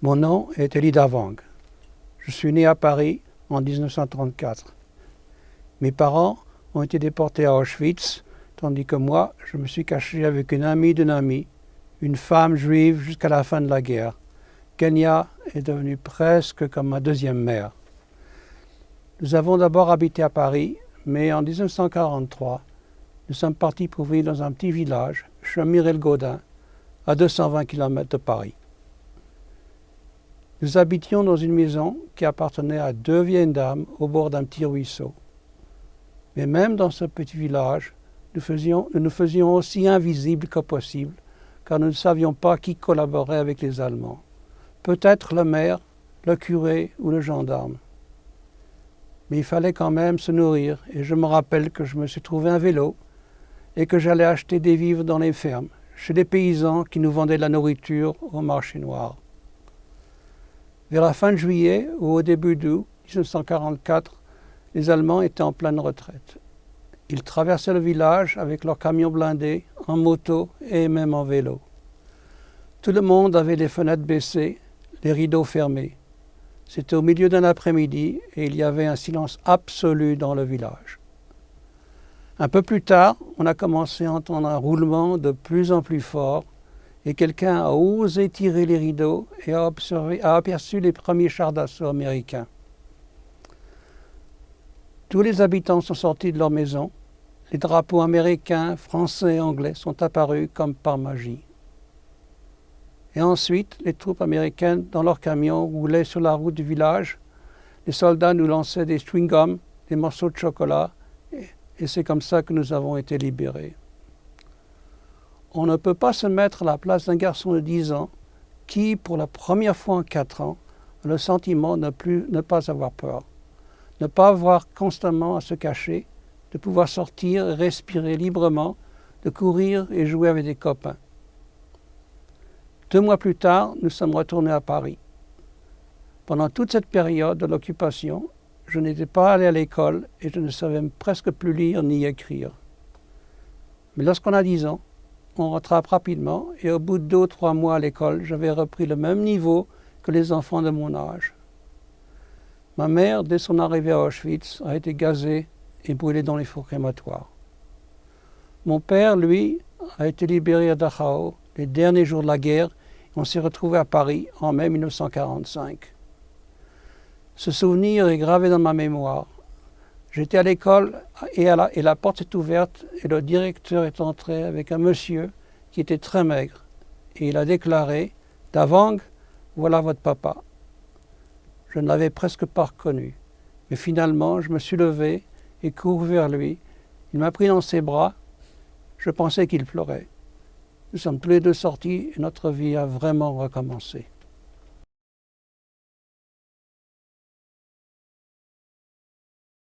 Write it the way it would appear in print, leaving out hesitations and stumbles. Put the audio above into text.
Mon nom est Elie Davang. Je suis né à Paris en 1934. Mes parents ont été déportés à Auschwitz, tandis que moi, je me suis caché avec une amie d'une amie, une femme juive jusqu'à la fin de la guerre. Kenya est devenue presque comme ma deuxième mère. Nous avons d'abord habité à Paris, mais en 1943, nous sommes partis pour vivre dans un petit village, Chemirel-Gaudin, à 220 km de Paris. Nous habitions dans une maison qui appartenait à deux vieilles dames au bord d'un petit ruisseau. Mais même dans ce petit village, nous nous faisions aussi invisibles que possible, car nous ne savions pas qui collaborait avec les Allemands. Peut-être le maire, le curé ou le gendarme. Mais il fallait quand même se nourrir, et je me rappelle que je me suis trouvé un vélo et que j'allais acheter des vivres dans les fermes, chez des paysans qui nous vendaient de la nourriture au marché noir. Vers la fin de juillet ou au début d'août 1944, les Allemands étaient en pleine retraite. Ils traversaient le village avec leurs camions blindés, en moto et même en vélo. Tout le monde avait les fenêtres baissées, les rideaux fermés. C'était au milieu d'un après-midi et il y avait un silence absolu dans le village. Un peu plus tard, on a commencé à entendre un roulement de plus en plus fort et quelqu'un a osé tirer les rideaux et a aperçu les premiers chars d'assaut américains. Tous les habitants sont sortis de leur maison. Les drapeaux américains, français et anglais sont apparus comme par magie. Et ensuite, les troupes américaines, dans leurs camions, roulaient sur la route du village. Les soldats nous lançaient des chewing-gums, des morceaux de chocolat, et c'est comme ça que nous avons été libérés. On ne peut pas se mettre à la place d'un garçon de 10 ans qui, pour la première fois en 4 ans, a le sentiment de ne pas avoir peur, ne pas avoir constamment à se cacher, de pouvoir sortir et respirer librement, de courir et jouer avec des copains. 2 mois plus tard, nous sommes retournés à Paris. Pendant toute cette période de l'occupation, je n'étais pas allé à l'école et je ne savais presque plus lire ni écrire. Mais lorsqu'on a 10 ans, on rattrape rapidement et au bout de 2 ou 3 mois à l'école, j'avais repris le même niveau que les enfants de mon âge. Ma mère, dès son arrivée à Auschwitz, a été gazée et brûlée dans les fours crématoires. Mon père, lui, a été libéré à Dachau les derniers jours de la guerre et on s'est retrouvé à Paris en mai 1945. Ce souvenir est gravé dans ma mémoire. J'étais à l'école et la porte s'est ouverte et le directeur est entré avec un monsieur qui était très maigre. Et il a déclaré « Davang, voilà votre papa ». Je ne l'avais presque pas reconnu. Mais finalement, je me suis levé et couru vers lui. Il m'a pris dans ses bras. Je pensais qu'il pleurait. Nous sommes tous les deux sortis et notre vie a vraiment recommencé.